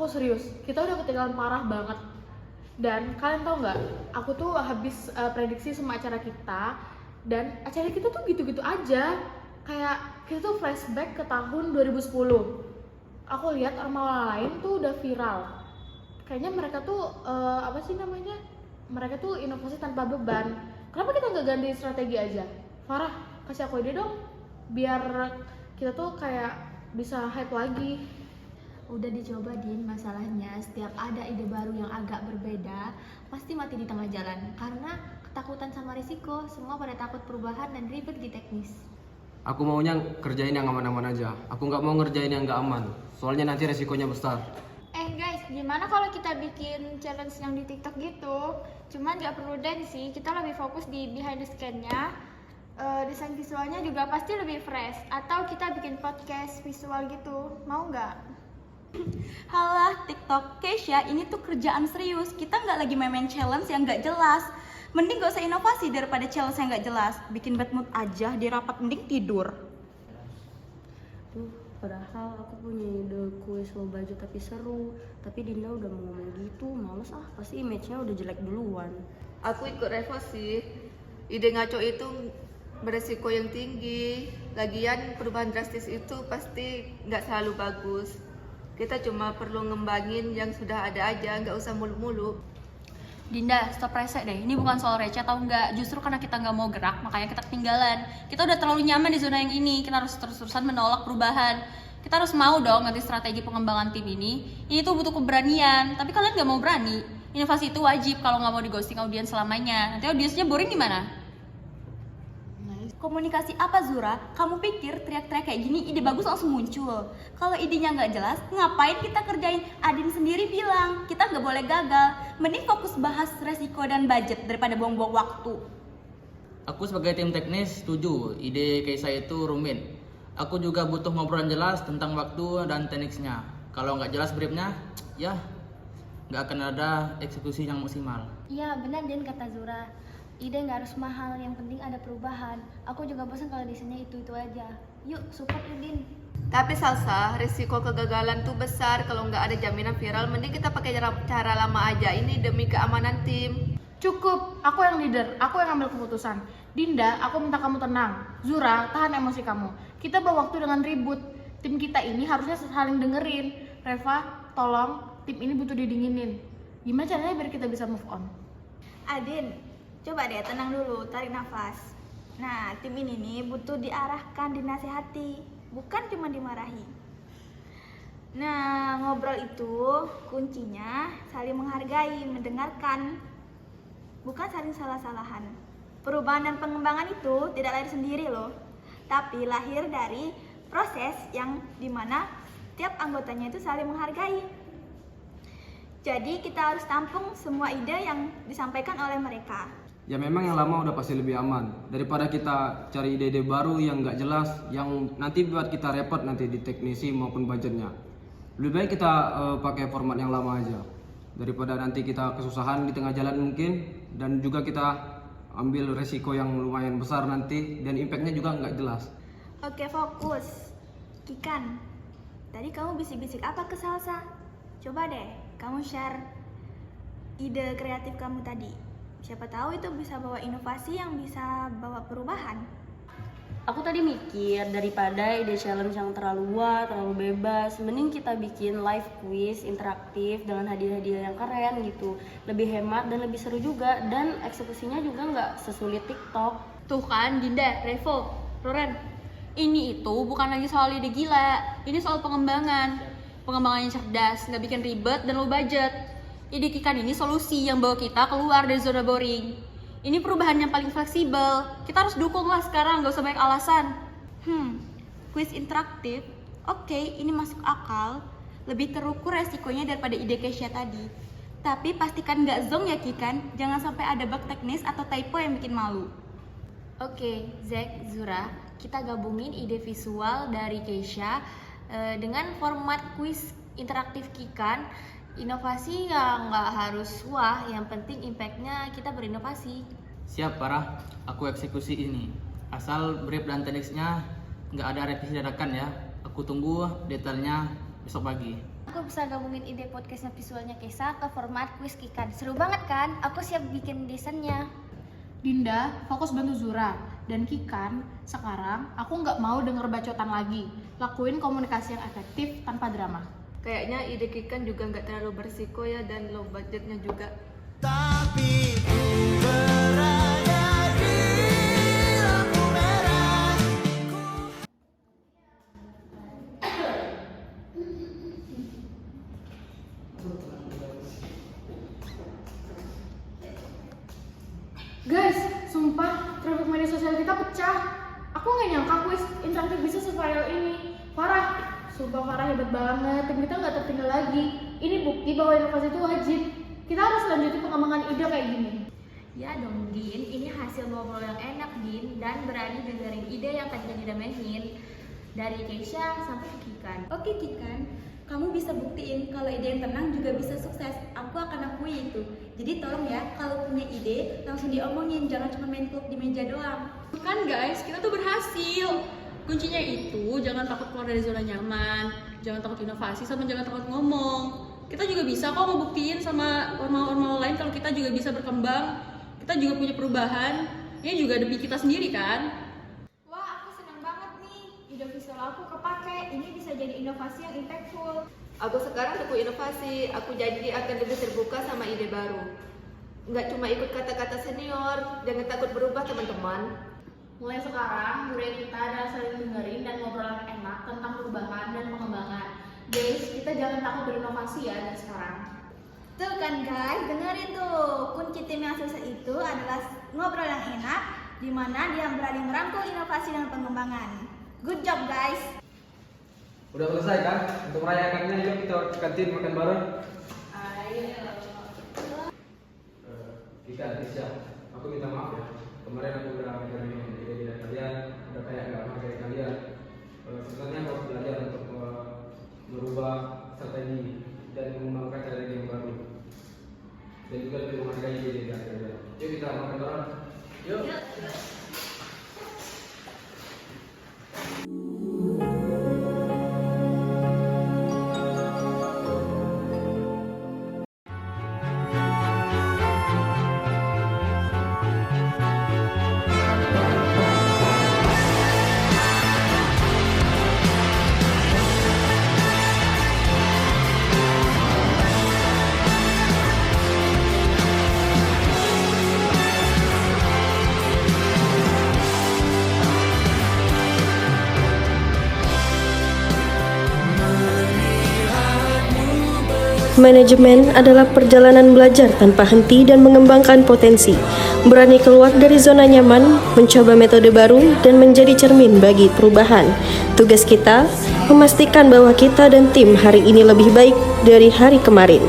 serius, kita udah ketinggalan parah banget. Dan kalian tau nggak, aku tuh habis prediksi semua acara kita, dan acara kita tuh gitu-gitu aja. Kayak kita tuh flashback ke tahun 2010. Aku lihat orang lain tuh udah viral. Kayaknya mereka tuh apa sih namanya? Mereka tuh inovasi tanpa beban. Kenapa kita nggak ganti strategi aja? Farah, kasih aku ide dong, biar kita tuh kayak bisa hype lagi. Udah dicoba Din, masalahnya setiap ada ide baru yang agak berbeda pasti mati di tengah jalan karena ketakutan sama risiko. Semua pada takut perubahan dan ribet di teknis. Aku maunya kerjain yang aman-aman aja. Aku nggak mau ngerjain yang nggak aman. Soalnya nanti resikonya besar. Guys, gimana kalau kita bikin challenge yang di TikTok gitu? Cuman nggak perlu dance sih, kita lebih fokus di behind the scan-nya. Desain visualnya juga pasti lebih fresh. Atau kita bikin podcast visual gitu, mau nggak? Halah, TikTok, Keisha, ini tuh kerjaan serius. Kita nggak lagi main-main challenge yang nggak jelas. Mending gak usah inovasi daripada challenge yang nggak jelas. Bikin bad mood aja, di rapat mending tidur. Padahal aku punya ide kuis low budget tapi seru. Tapi Dinda udah mau ngomong gitu, males pasti image-nya udah jelek duluan. Aku ikut Revo sih. Ide ngaco itu beresiko yang tinggi. Lagian perubahan drastis itu pasti nggak selalu bagus. Kita cuma perlu ngembangin yang sudah ada aja, nggak usah mulu-mulu. Dinda, stop rese deh. Ini bukan soal receh atau enggak. Justru karena kita nggak mau gerak, makanya kita ketinggalan. Kita udah terlalu nyaman di zona yang ini. Kita harus terus-terusan menolak perubahan. Kita harus mau dong ganti strategi pengembangan tim ini. Ini tuh butuh keberanian. Tapi kalian nggak mau berani. Inovasi itu wajib kalau nggak mau di ghosting audiens selamanya. Nanti audiensnya boring gimana? Komunikasi apa Zura? Kamu pikir teriak-teriak kayak gini ide bagus langsung muncul? Kalau idenya nggak jelas, ngapain kita kerjain? Adin sendiri bilang, kita nggak boleh gagal. Mending fokus bahas resiko dan budget daripada buang-buang waktu. Aku sebagai tim teknis setuju ide Keisha itu rumit. Aku juga butuh ngobrolan jelas tentang waktu dan tekniknya. Kalau nggak jelas briefnya, ya nggak akan ada eksekusi yang maksimal. Iya benar Din kata Zura. Ide nggak harus mahal, yang penting ada perubahan. Aku juga bosan kalau desainnya itu aja. Yuk support Udin. Tapi Salsa, risiko kegagalan tuh besar kalau nggak ada jaminan viral. Mending kita pakai cara lama aja. Ini demi keamanan tim. Cukup, aku yang leader, aku yang ambil keputusan. Dinda, aku minta kamu tenang. Zura, tahan emosi kamu. Kita bawa waktu dengan ribut. Tim kita ini harusnya saling dengerin. Reva, tolong, tim ini butuh didinginin. Gimana caranya biar kita bisa move on? Adin, coba deh tenang dulu, tarik nafas. Nah, tim ini nih butuh diarahkan, dinasehati, bukan cuma dimarahi. Nah, ngobrol itu kuncinya saling menghargai, mendengarkan, bukan saling salah-salahan. Perubahan dan pengembangan itu tidak lahir sendiri loh, tapi lahir dari proses yang dimana tiap anggotanya itu saling menghargai. Jadi kita harus tampung semua ide yang disampaikan oleh mereka. Ya memang yang lama udah pasti lebih aman daripada kita cari ide-ide baru yang nggak jelas, yang nanti buat kita repot nanti di teknisi maupun budgetnya. Lebih baik kita pakai format yang lama aja daripada nanti kita kesusahan di tengah jalan mungkin, dan juga kita ambil resiko yang lumayan besar nanti dan impactnya juga nggak jelas. Oke, fokus. Kikan, tadi kamu bisik-bisik apa ke Salsa? Coba deh kamu share ide kreatif kamu tadi. Siapa tahu itu bisa bawa inovasi yang bisa bawa perubahan. Aku tadi mikir daripada ide challenge yang terlalu luas, terlalu bebas, mending kita bikin live quiz interaktif dengan hadiah-hadiah yang keren gitu. Lebih hemat dan lebih seru juga, dan eksekusinya juga nggak sesulit TikTok. Tuh kan, Dinda, Revo, Loren. Ini itu bukan lagi soal ide gila, ini soal pengembangan. Pengembangan yang cerdas, nggak bikin ribet dan low budget. Ide Kikan ini solusi yang bawa kita keluar dari zona boring. Ini perubahan yang paling fleksibel. Kita harus dukung lah sekarang, gak usah banyak alasan. Quiz interaktif. Oke, ini masuk akal. Lebih terukur resikonya daripada ide Keisha tadi. Tapi pastikan gak zonk ya Kikan. Jangan sampai ada bug teknis atau typo yang bikin malu. Oke, Zack, Zura, kita gabungin ide visual dari Keisha dengan format kuis interaktif Kikan. Inovasi yang nggak harus wah, yang penting impactnya kita berinovasi. Siap, Farah. Aku eksekusi ini. Asal brief dan teknisnya nggak ada revisi dadakan ya. Aku tunggu detailnya besok pagi. Aku bisa gabungin ide podcastnya visualnya Kesa ke format kuis Kikan. Seru banget kan? Aku siap bikin desainnya. Dinda, fokus bantu Zura. Dan Kikan, sekarang aku nggak mau denger bacotan lagi. Lakuin komunikasi yang efektif tanpa drama. Kayaknya ide Kikan juga nggak terlalu berisiko ya, dan low budgetnya juga. Tapi ku berada di lampu merah. Guys, sumpah traffic media sosial kita pecah. Aku nggak nyangka kuis interaktif bisa se-viral ini. Parah, sumpah parah, hebat banget. Tim kita nggak tertinggal lagi. Ini bukti bahwa inovasi itu wajib. Kita harus lanjutin pengembangan ide kayak gini. Ya dong Din, ini hasil ngobrol yang enak Din, dan berani dengerin ide yang tadinya diremehin. Dari Keisha sampai ke Kikan. Oke Kikan, kamu bisa buktiin kalau ide yang tenang juga bisa sukses. Aku akan akui itu. Jadi tolong ya, kalau punya ide langsung diomongin, jangan cuma main klub di meja doang. Kan guys, kita tuh berhasil. Kuncinya itu jangan takut keluar dari zona nyaman, jangan takut inovasi, sama jangan takut ngomong. Kita juga bisa kok ngebuktiin sama ormawa-ormawa lain kalau kita juga bisa berkembang. Kita juga punya perubahan. Ini juga demi kita sendiri kan? Wah, aku senang banget nih. Ide visual aku kepake. Ini bisa jadi inovasi yang impactful. Aku sekarang tuku inovasi, aku janji akan lebih terbuka sama ide baru. Nggak cuma ikut kata-kata senior, jangan takut berubah teman-teman. Mulai sekarang, budaya kita adalah saling dengerin dan ngobrol yang enak tentang perubahan dan pengembangan. Guys, kita jangan takut berinovasi ya dari sekarang. Tuh kan guys, dengerin tuh. Kunci tim yang sukses itu adalah ngobrol yang enak, di mana dia berani merangkul inovasi dan pengembangan. Good job guys. Udah selesai kan? Untuk merayakannya yuk kita ke kantin makan bareng. Kikan, Tisha, aku minta maaf ya. Kemarin aku udah ngajarin ide-ide kalian, udah kayak nggak menghargai kalian. Sebenarnya aku harus belajar untuk merubah strategi dan mengembangkan cara yang baru. Dan juga lebih menghargai ide-ide kalian. Yuk kita makan bareng. Yuk. Manajemen adalah perjalanan belajar tanpa henti dan mengembangkan potensi. Berani keluar dari zona nyaman, mencoba metode baru, dan menjadi cermin bagi perubahan. Tugas kita, memastikan bahwa kita dan tim hari ini lebih baik dari hari kemarin.